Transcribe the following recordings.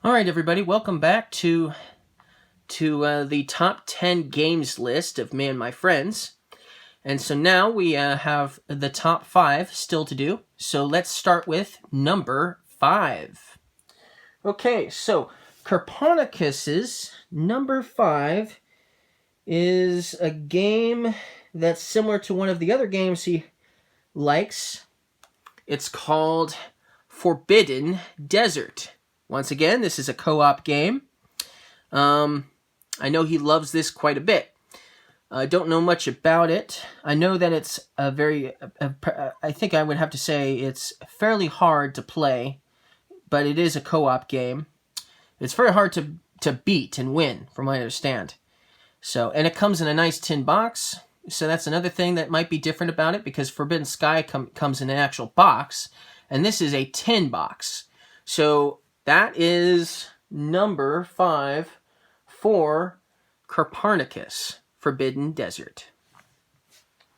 All right, everybody, welcome back to the top 10 games list of me and my friends. And so now we have the top 5 still to do. So let's start with number 5. Okay, so Copernicus's number 5 is a game that's similar to one of the other games he likes. It's called Forbidden Desert. Once again, this is a co-op game. I know he loves this quite a bit. I don't know much about it. I know that it's I think I would have to say it's fairly hard to play, but it is a co-op game. It's very hard to beat and win, from what I understand. So, and it comes in a nice tin box. So that's another thing that might be different about it, because Forbidden Sky comes in an actual box, and this is a tin box. So that is number 5 for Copernicus, Forbidden Desert.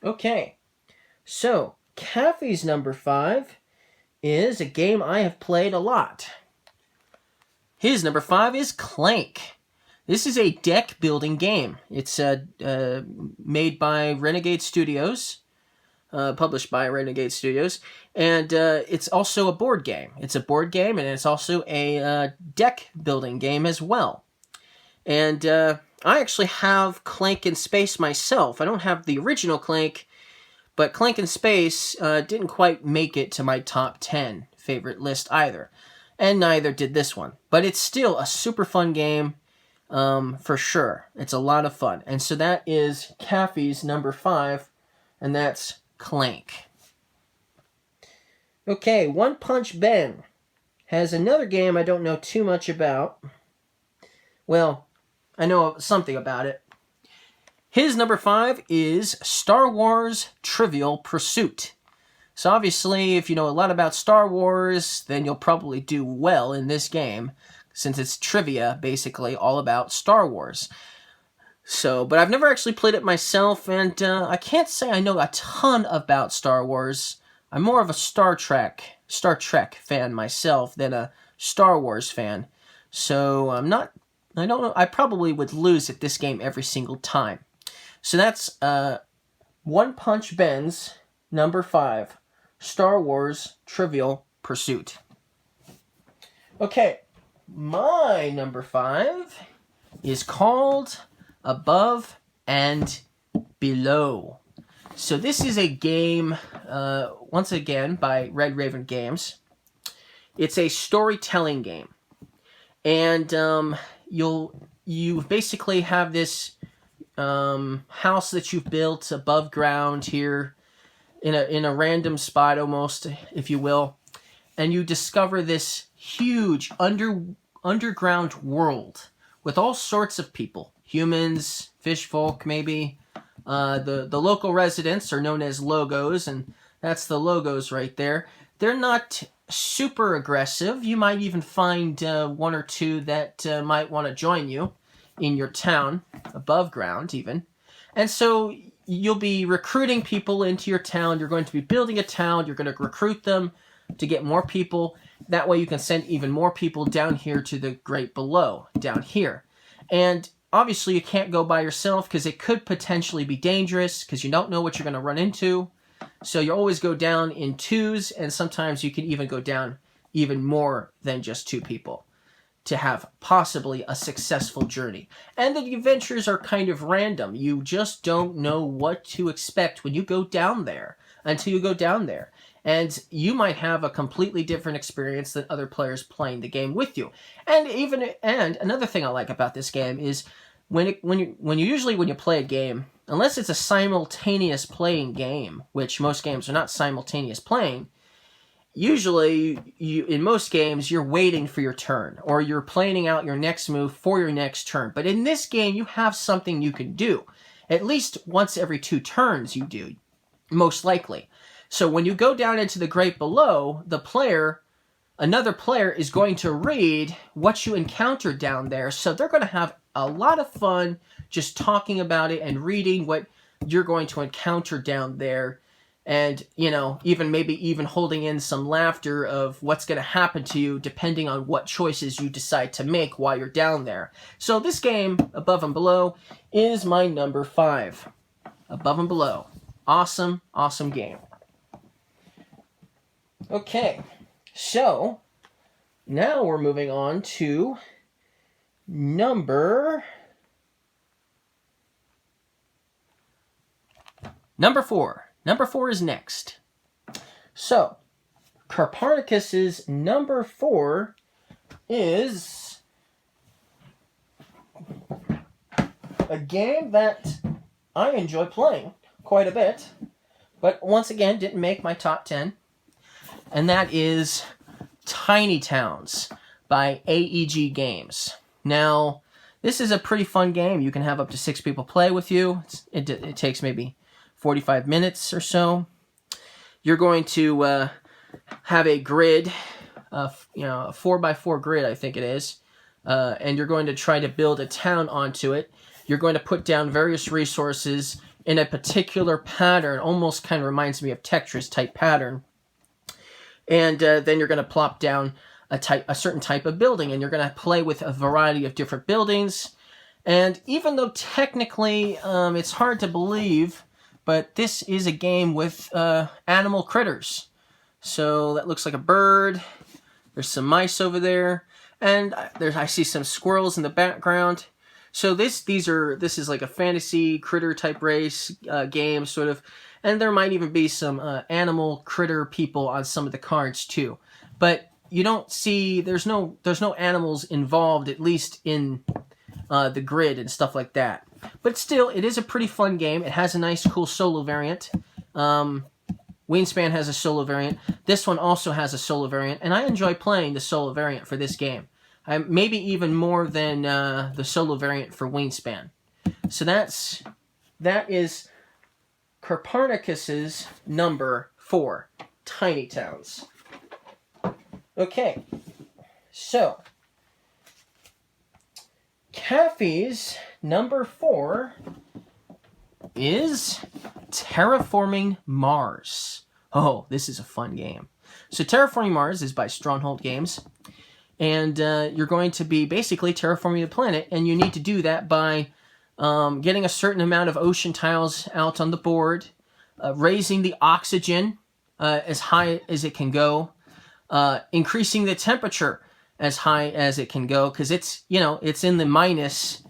Okay, so Caffey's number 5 is a game I have played a lot. His number 5 is Clank. This is a deck building game. It's made by Renegade Studios, published by Renegade Studios, and it's also a board game. It's a board game, and it's also a deck building game as well. And I actually have Clank in Space myself. I don't have the original Clank, but Clank in Space didn't quite make it to my top 10 favorite list either. And neither did this one. But it's still a super fun game, for sure. It's a lot of fun. And so that is Caffey's number 5, and that's Clank. Okay, One Punch Ben has another game I don't know too much about. Well, I know something about it. His number 5 is Star Wars Trivial Pursuit. So obviously, if you know a lot about Star Wars, then you'll probably do well in this game, since it's trivia, basically, all about Star Wars. So, but I've never actually played it myself, and I can't say I know a ton about Star Wars. I'm more of a Star Trek fan myself than a Star Wars fan. So I don't know, I probably would lose at this game every single time. So that's One Punch Ben's number 5, Star Wars Trivial Pursuit. Okay, my number 5 is called Above and Below. So this is a game, once again, by Red Raven Games. It's a storytelling game. And you basically have this house that you've built above ground here in a random spot almost, if you will, and you discover this huge underground world with all sorts of people, humans, fish folk, maybe. The local residents are known as logos, and that's the logos right there. They're not super aggressive. You might even find one or two that might want to join you in your town, above ground even. And so you'll be recruiting people into your town. You're going to be building a town. You're going to recruit them to get more people. That way you can send even more people down here to the Great Below, down here. And obviously you can't go by yourself, because it could potentially be dangerous, because you don't know what you're going to run into. So you always go down in twos, and sometimes you can even go down even more than just 2 people to have possibly a successful journey. And the adventures are kind of random. You just don't know what to expect when you go down there until you go down there. And you might have a completely different experience than other players playing the game with you. And another thing I like about this game is when you play a game, unless it's a simultaneous playing game, which most games are not simultaneous playing, usually in most games you're waiting for your turn, or you're planning out your next move for your next turn. But in this game you have something you can do. At least once every 2 turns you do, most likely. So when you go down into the Great Below, another player is going to read what you encountered down there. So they're going to have a lot of fun just talking about it and reading what you're going to encounter down there. and maybe even holding in some laughter of what's going to happen to you depending on what choices you decide to make while you're down there. So this game, Above and Below, is my number 5. Above and Below. Awesome game. Okay, so now we're moving on to number 4. Number 4 is next. So, Copernicus's number 4 is a game that I enjoy playing quite a bit, but once again didn't make my top 10, and that is Tiny Towns by AEG Games. Now, this is a pretty fun game. You can have up to 6 people play with you. It takes maybe 45 minutes or so. You're going to have a grid, a 4x4 grid, I think it is, and you're going to try to build a town onto it. You're going to put down various resources in a particular pattern, almost kind of reminds me of Tetris type pattern. And then you're going to plop down a certain type of building, and you're going to play with a variety of different buildings. And even though technically it's hard to believe, but this is a game with animal critters. So that looks like a bird. There's some mice over there, and I see some squirrels in the background. So this is like a fantasy critter type race game, sort of, and there might even be some animal critter people on some of the cards too. But you don't see there's no animals involved, at least in the grid and stuff like that. But still, it is a pretty fun game. It has a nice, cool solo variant. Wingspan has a solo variant. This one also has a solo variant, and I enjoy playing the solo variant for this game. Maybe even more than the solo variant for Wingspan. So that is Copernicus's number 4, Tiny Towns. Okay, so Caffey's number 4 is Terraforming Mars. Oh, this is a fun game. So Terraforming Mars is by Stronghold Games, and you're going to be basically terraforming the planet, and you need to do that by getting a certain amount of ocean tiles out on the board, raising the oxygen as high as it can go, increasing the temperature as high as it can go, because it's in the minus.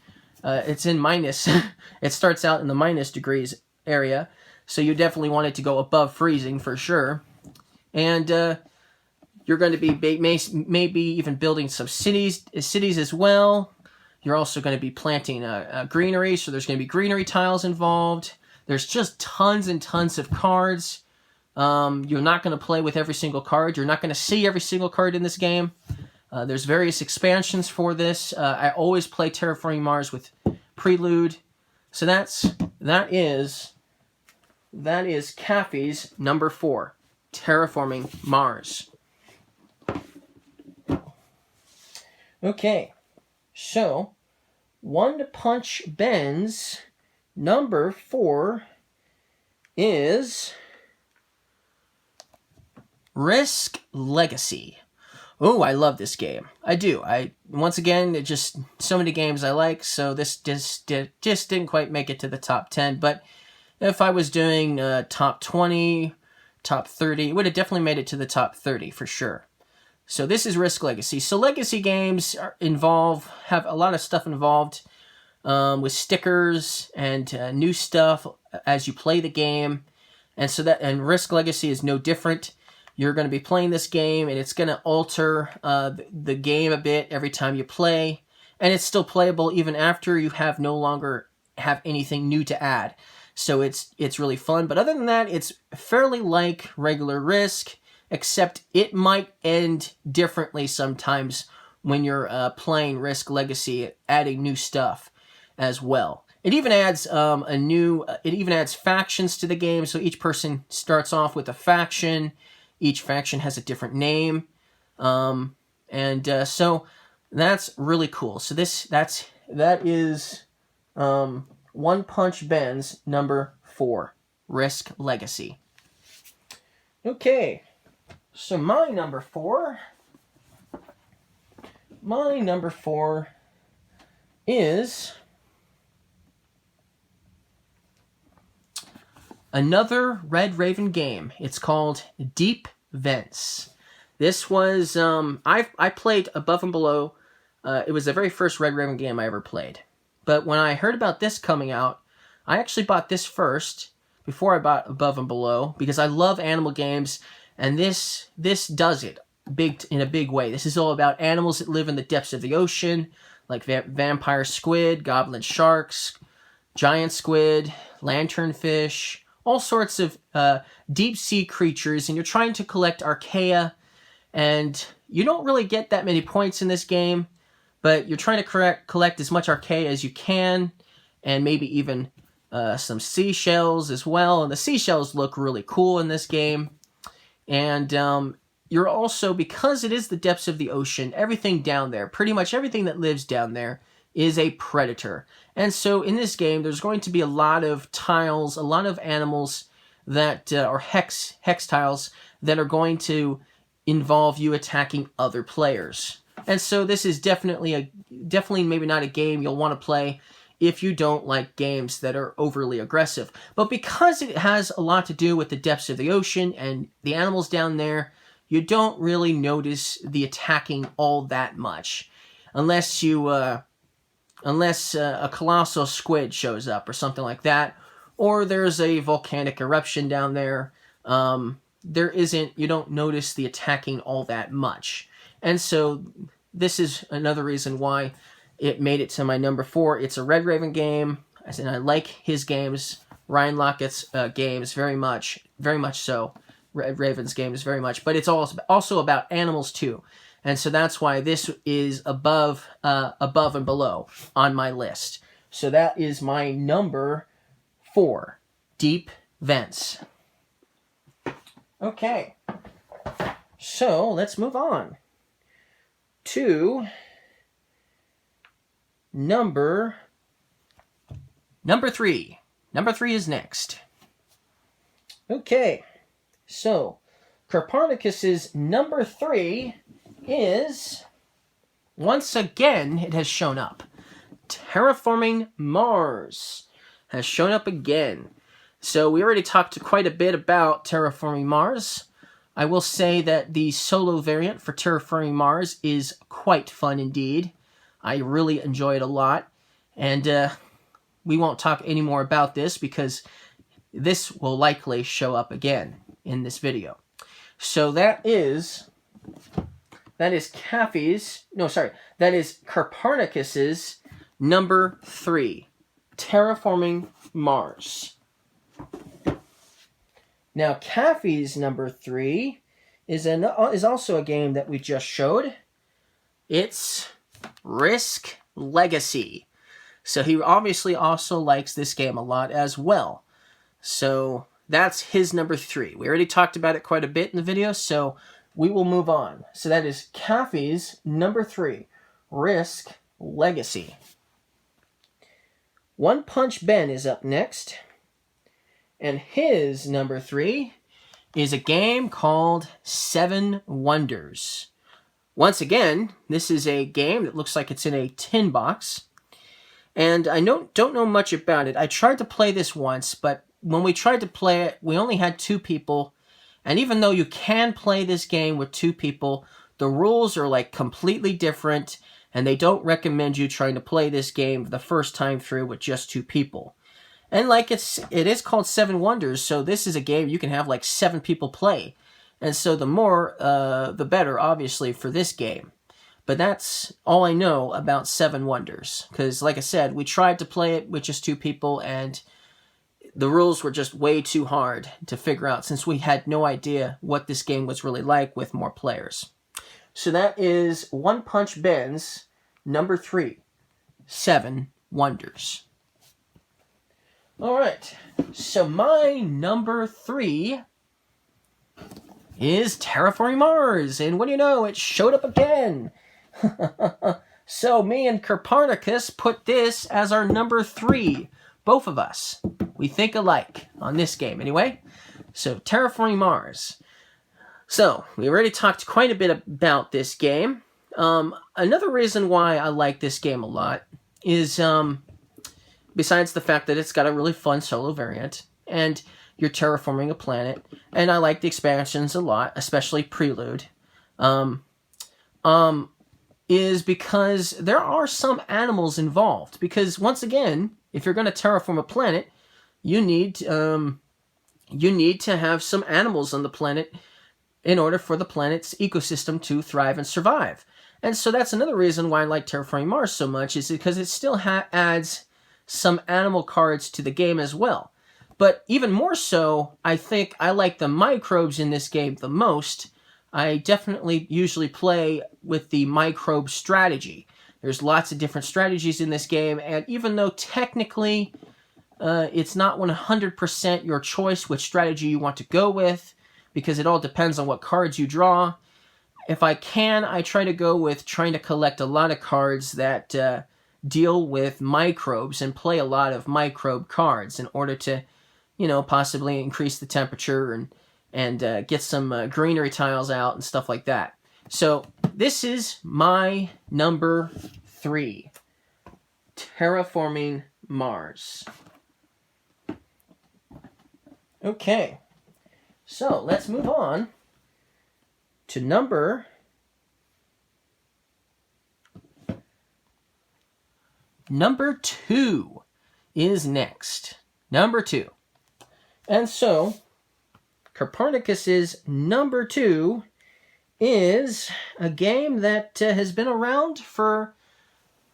It starts out in the minus degrees area, so you definitely want it to go above freezing for sure. And you're going to be maybe even building some cities as well. You're also going to be planting greenery, so there's going to be greenery tiles involved. There's just tons and tons of cards. You're not going to play with every single card. You're not going to see every single card in this game. There's various expansions for this. I always play Terraforming Mars with Prelude. So that is Caffey's number 4, Terraforming Mars. Okay, so One Punch Ben's number 4 is Risk Legacy. Oh, I love this game. I do. Once again, it just so many games I like, so this just didn't quite make it to the top 10, but if I was doing top 20, top 30, it would have definitely made it to the top 30 for sure. So this is Risk Legacy. So legacy games have a lot of stuff involved with stickers and new stuff as you play the game, and Risk Legacy is no different. You're going to be playing this game, and it's going to alter the game a bit every time you play, and it's still playable even after you no longer have anything new to add. So it's really fun. But other than that, it's fairly like regular Risk, except it might end differently sometimes when you're playing Risk Legacy, adding new stuff as well. It even adds factions to the game, so each person starts off with a faction. Each faction has a different name, so that's really cool. So that is One Punch Ben's number 4, Risk Legacy. Okay, so my number four is another Red Raven game. It's called Deep Vents. This was, I played Above and Below. It was the very first Red Raven game I ever played. But when I heard about this coming out, I actually bought this first before I bought Above and Below because I love animal games, and this does it in a big way. This is all about animals that live in the depths of the ocean, like vampire squid, goblin sharks, giant squid, lanternfish, all sorts of deep sea creatures, and you're trying to collect archaea, and you don't really get that many points in this game, but you're trying to collect as much archaea as you can, and maybe even some seashells as well. And the seashells look really cool in this game. And you're also, because it is the depths of the ocean, everything down there, pretty much everything that lives down there, is a predator. And so in this game, there's going to be a lot of tiles, a lot of animals that are hex tiles that are going to involve you attacking other players. And so this is definitely maybe not a game you'll want to play if you don't like games that are overly aggressive. But because it has a lot to do with the depths of the ocean and the animals down there, you don't really notice the attacking all that much, unless a colossal squid shows up or something like that, or there's a volcanic eruption down there. You don't notice the attacking all that much. And so this is another reason why it made it to my number 4. It's a Red Raven game, and I like his games, Ryan Lockett's games very much so. Red Raven's games very much, but it's also about animals too. And so that's why this is above and below on my list. So that is my number 4, Deep Vents. Okay, so let's move on to number 3. Number 3 is next. Okay, so Copernicus's number 3 is, once again, it has shown up. Terraforming Mars has shown up again. So we already talked quite a bit about Terraforming Mars. I will say that the solo variant for Terraforming Mars is quite fun indeed. I really enjoy it a lot. And we won't talk any more about this because this will likely show up again in this video. So that is Copernicus's number 3, Terraforming Mars. Now, Caffey's number 3 is also a game that we just showed. It's Risk Legacy. So he obviously also likes this game a lot as well. So that's his number 3. We already talked about it quite a bit in the video, so we will move on. So that is Caffey's number 3, Risk Legacy. One Punch Ben is up next. And his number 3 is a game called 7 Wonders. Once again, this is a game that looks like it's in a tin box. And I don't know much about it. I tried to play this once, but when we tried to play it, we only had 2 people. And even though you can play this game with 2 people, the rules are like completely different, and they don't recommend you trying to play this game the first time through with just 2 people. And like it is called 7 Wonders, so this is a game you can have like 7 people play. And so the more, the better, obviously, for this game. But that's all I know about 7 Wonders. Because, like I said, we tried to play it with just 2 people, and the rules were just way too hard to figure out, since we had no idea what this game was really like with more players. So that is One Punch Ben's number 3, 7 Wonders. All right, so my number 3 is Terraforming Mars, and what do you know, it showed up again. So me and Copernicus put this as our number 3, both of us. We think alike on this game, anyway. So Terraforming Mars. So, we already talked quite a bit about this game. Another reason why I like this game a lot is, besides the fact that it's got a really fun solo variant, and you're terraforming a planet, and I like the expansions a lot, especially Prelude, is because there are some animals involved. Because, once again, if you're going to terraform a planet, you need to have some animals on the planet in order for the planet's ecosystem to thrive and survive. And so that's another reason why I like Terraforming Mars so much, is because it still adds some animal cards to the game as well. But even more so, I think I like the microbes in this game the most. I definitely usually play with the microbe strategy. There's lots of different strategies in this game, and even though technically it's not 100% your choice which strategy you want to go with, because it all depends on what cards you draw. If I can, I try to go with trying to collect a lot of cards that deal with microbes and play a lot of microbe cards in order to, possibly increase the temperature and get some greenery tiles out and stuff like that. So this is my number 3, Terraforming Mars. Okay. So, let's move on to number 2 is next. Number 2. And so, Copernicus's number 2 is a game that has been around for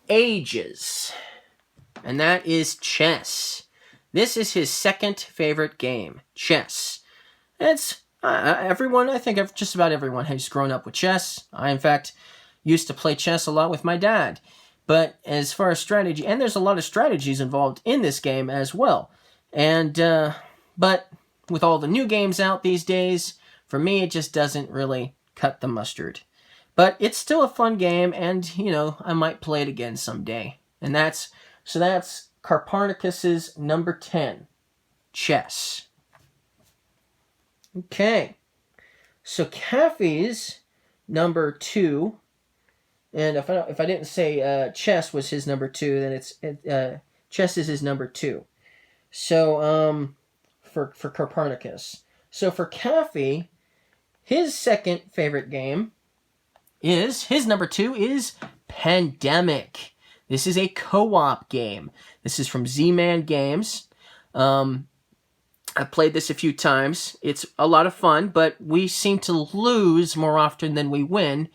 ages. And that is chess. This is his second favorite game, chess. It's everyone, I think just about everyone has grown up with chess. I, in fact, used to play chess a lot with my dad. But as far as strategy, and there's a lot of strategies involved in this game as well. And, but with all the new games out these days, for me, it just doesn't really cut the mustard. But it's still a fun game, and, I might play it again someday. And that's Copernicus's number 10, chess. Okay, so Caffey's number 2, and if I didn't say chess was his number 2, then chess is his number 2. So for Copernicus. So for Caffey, his second favorite game his number 2 is Pandemic. This is a co-op game. This is from Z-Man Games. I've played this a few times. It's a lot of fun, but we seem to lose more often than we win.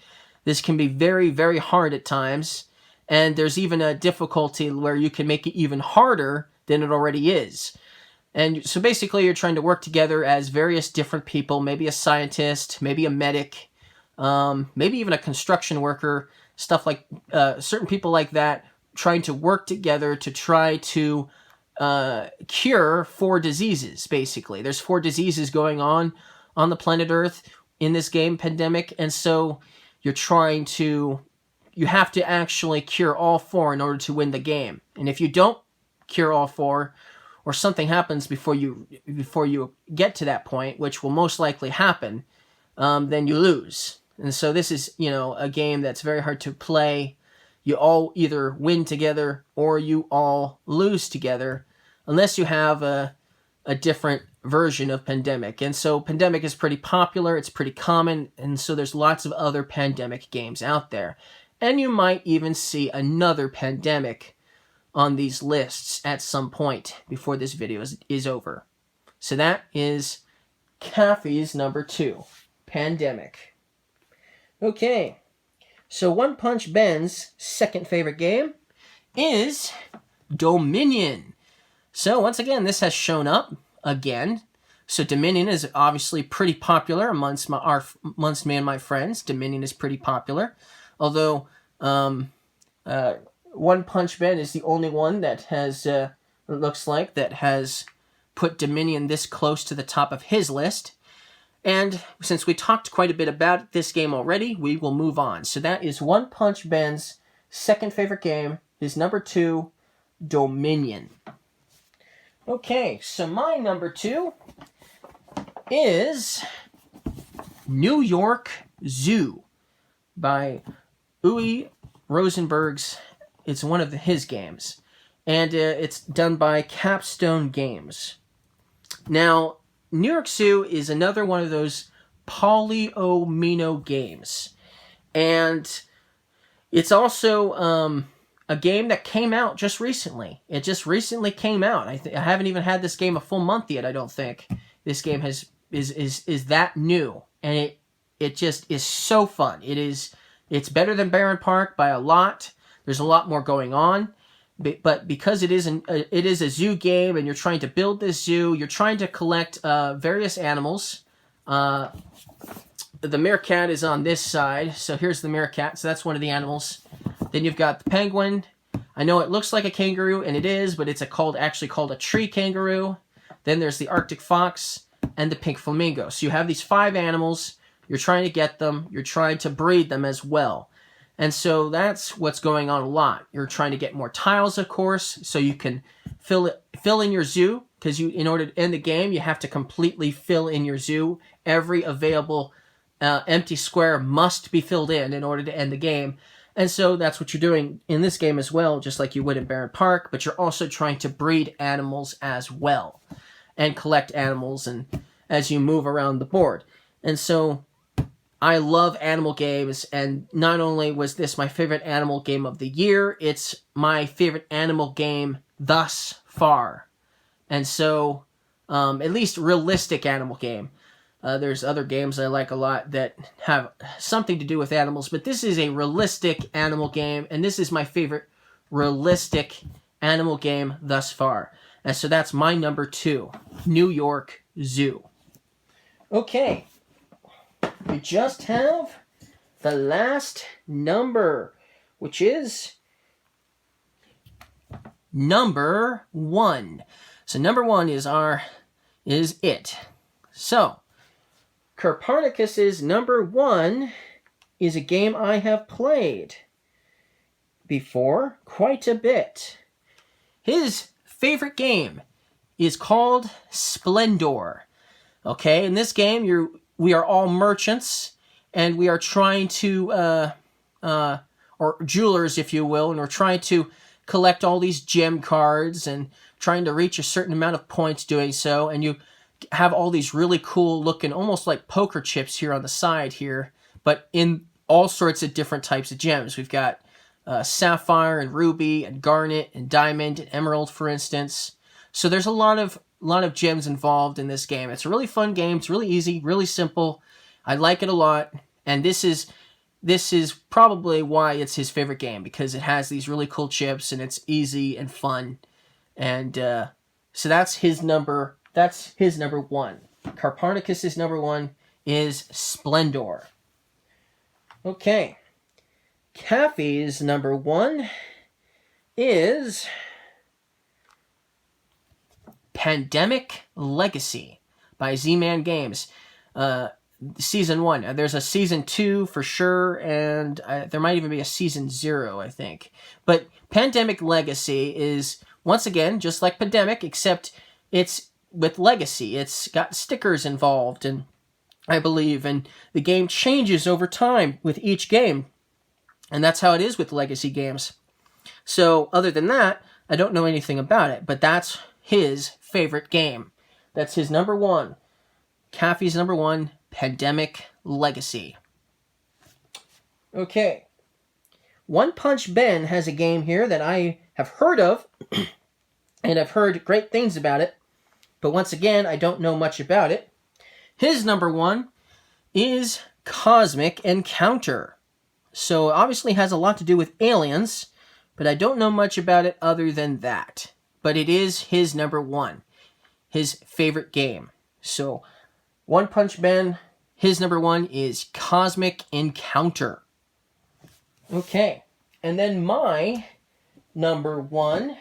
This can be very, very hard at times, and there's even a difficulty where you can make it even harder than it already is. And so basically you're trying to work together as various different people, maybe a scientist, maybe a medic, maybe even a construction worker, stuff like certain people like that, trying to work together to try to cure 4 diseases, basically. There's 4 diseases going on the planet Earth in this game, Pandemic, and so you have to actually cure all 4 in order to win the game. And if you don't cure all 4, or something happens before you get to that point, which will most likely happen, then you lose. And so this is, a game that's very hard to play. You all either win together or you all lose together, unless you have a different version of Pandemic. And so Pandemic is pretty popular, it's pretty common, and so there's lots of other Pandemic games out there. And you might even see another Pandemic on these lists at some point before this video is over. So that is Caffey's number 2, Pandemic. Okay, so One Punch Ben's second favorite game is Dominion. So once again, this has shown up again. So Dominion is obviously pretty popular amongst me and my friends. Dominion is pretty popular, although One Punch Ben is the only one that has, it looks like, that has put Dominion this close to the top of his list. And since we talked quite a bit about this game already, we will move on. So that is One Punch Ben's second favorite game, his number 2, Dominion. Okay, so my number 2 is New York Zoo by Uwe Rosenberg's. It's one of his games. And it's done by Capstone Games. Now, New York Zoo is another one of those polyomino games. And it's also a game that came out just recently. It just recently came out. I haven't even had this game a full month yet, I don't think. This game is that new. And it just is so fun. It's better than Barren Park by a lot. There's a lot more going on. But because it is a zoo game and you're trying to build this zoo, you're trying to collect various animals. The meerkat is on this side, so here's the meerkat, so that's one of the animals. Then you've got the penguin. I know it looks like a kangaroo, and it is, but it's actually called a tree kangaroo. Then there's the Arctic fox and the pink flamingo. So you have these 5 animals. You're trying to get them. You're trying to breed them as well. And so that's what's going on a lot. You're trying to get more tiles, of course, so you can fill in your zoo, because in order to end the game, you have to completely fill in your zoo. Every available empty square must be filled in order to end the game. And so that's what you're doing in this game as well, just like you would in Barren Park, but you're also trying to breed animals as well and collect animals and as you move around the board. And so I love animal games, and not only was this my favorite animal game of the year, it's my favorite animal game thus far. And so, at least realistic animal game. There's other games I like a lot that have something to do with animals, but this is a realistic animal game, and this is my favorite realistic animal game thus far. And so that's my number 2, New York Zoo. Okay. We just have the last number, which is number 1. So number 1 is it. So Copernicus's number 1 is a game I have played before quite a bit. His favorite game is called Splendor. Okay, in this game we are all merchants, and we are trying to, or jewelers, if you will, and we're trying to collect all these gem cards and trying to reach a certain amount of points doing so, and you have all these really cool looking, almost like poker chips here on the side here, but in all sorts of different types of gems. We've got sapphire and ruby and garnet and diamond and emerald, for instance. So there's a lot of gems involved in this game. It's a really fun game. It's really easy, really simple. I like it a lot, and this is probably why it's his favorite game, because it has these really cool chips and it's easy and fun. And so that's his number 1. Copernicus's number 1 is Splendor. Okay. Caffey's number 1 is Pandemic Legacy by Z-Man Games. Season 1. There's a Season 2 for sure, and there might even be a Season 0, I think. But Pandemic Legacy is, once again, just like Pandemic, except it's with Legacy. It's got stickers involved, and I believe, and the game changes over time with each game. And that's how it is with Legacy games. So, other than that, I don't know anything about it, but that's his favorite game. That's his number 1. Caffey's number 1, Pandemic Legacy. Okay. One Punch Ben has a game here that I have heard of, and I've heard great things about it, but once again, I don't know much about it. His number 1 is Cosmic Encounter. So it obviously has a lot to do with aliens, but I don't know much about it other than that. But it is his number 1, his favorite game. So, One Punch Man, his number 1 is Cosmic Encounter. Okay, and then my number 1,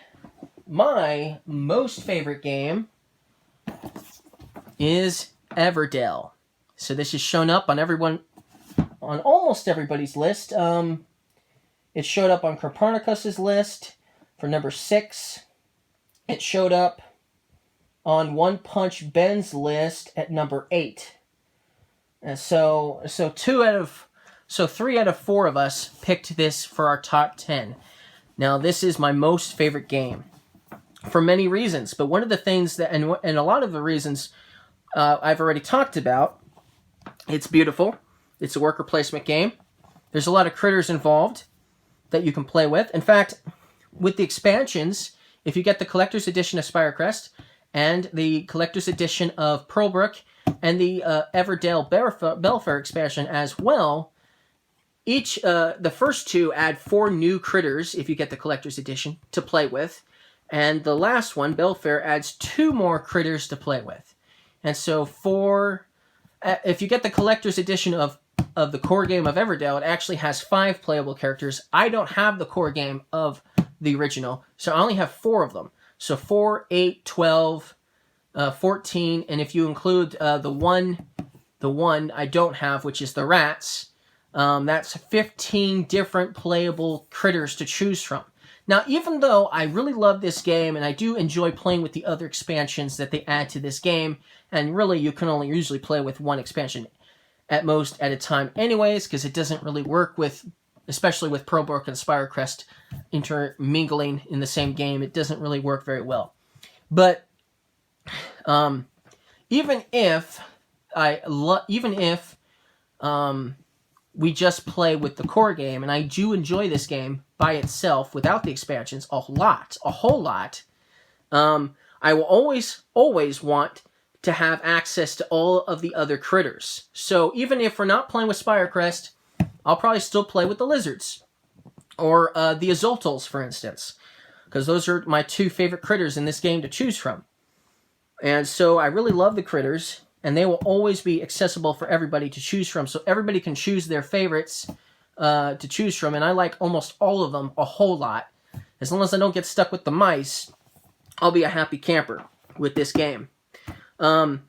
my most favorite game is Everdell. So this is shown up on almost everybody's list. It showed up on Copernicus's list for number 6. It showed up on One Punch Ben's list at number 8. So 3 out of 4 of us picked this for our top 10. Now, this is my most favorite game for many reasons, but one of the things that, and a lot of the reasons I've already talked about. It's beautiful. It's a worker placement game. There's a lot of critters involved that you can play with. In fact, with the expansions, if you get the collector's edition of Spirecrest and the collector's edition of Pearlbrook and the Everdale Belfair expansion as well, the first 2 add 4 new critters if you get the collector's edition to play with, and the last one, Belfair, adds 2 more critters to play with. And so if you get the collector's edition of the core game of Everdale, it actually has 5 playable characters. I don't have the core game of the original, so I only have 4 of them. So 4, 8, 12, 14, and if you include the one I don't have, which is the rats, that's 15 different playable critters to choose from. Now, even though I really love this game, and I do enjoy playing with the other expansions that they add to this game, and really you can only usually play with 1 expansion at most at a time anyways, because it doesn't really work with, especially with Pearlbrook and Spirecrest intermingling in the same game, it doesn't really work very well. But even if we just play with the core game, and I do enjoy this game by itself without the expansions a whole lot, I will always want to have access to all of the other critters. So even if we're not playing with Spirecrest, I'll probably still play with the lizards or the Azultals, for instance, because those are my 2 favorite critters in this game to choose from. And so I really love the critters, and they will always be accessible for everybody to choose from. So everybody can choose their favorites to choose from, and I like almost all of them a whole lot. As long as I don't get stuck with the mice, I'll be a happy camper with this game. And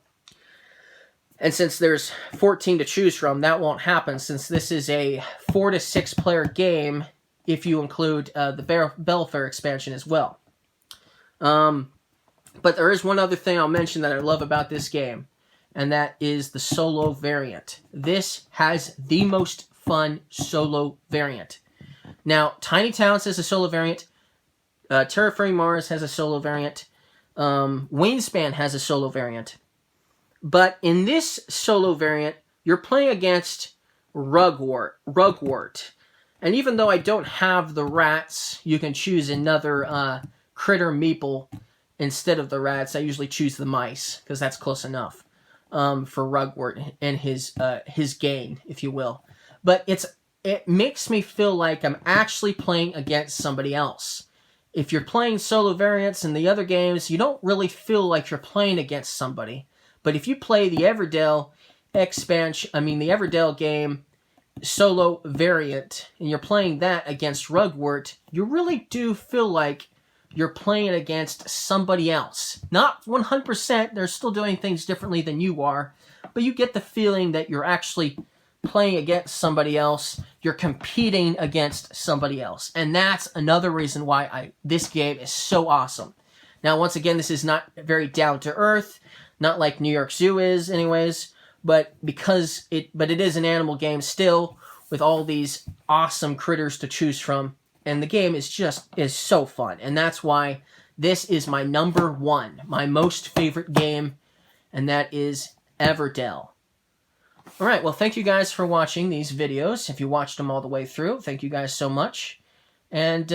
since there's 14 to choose from, that won't happen, since this is a 4 to 6 player game if you include the Belfair expansion as well. But there is one other thing I'll mention that I love about this game, and that is the solo variant. This has the most fun solo variant. Now, Tiny Towns has a solo variant. Terraforming Mars has a solo variant. Wingspan has a solo variant. But in this solo variant, you're playing against Rugwort. And even though I don't have the rats, you can choose another critter meeple instead of the rats. I usually choose the mice, because that's close enough for Rugwort and his gain, if you will. But it makes me feel like I'm actually playing against somebody else. If you're playing solo variants in the other games, you don't really feel like you're playing against somebody. But if you play the Everdale the Everdale game solo variant, and you're playing that against Rugwort, you really do feel like you're playing against somebody else. Not 100%, they're still doing things differently than you are, but you get the feeling that you're actually playing against somebody else, you're competing against somebody else. And that's another reason why this game is so awesome. Now, once again, this is not very down to earth, not like New York Zoo is anyways, but it is an animal game still, with all these awesome critters to choose from, and the game is so fun. And that's why this is my number 1, my most favorite game, and that is Everdale. Alright, well, thank you guys for watching these videos. If you watched them all the way through, thank you guys so much. And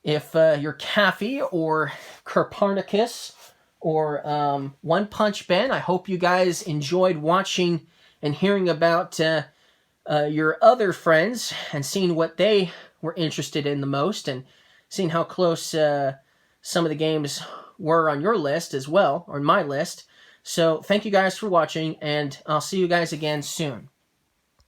if you're Caffey or Copernicus or One Punch Ben, I hope you guys enjoyed watching and hearing about your other friends and seeing what they were interested in the most, and seeing how close some of the games were on your list as well, or my list. So thank you guys for watching, and I'll see you guys again soon.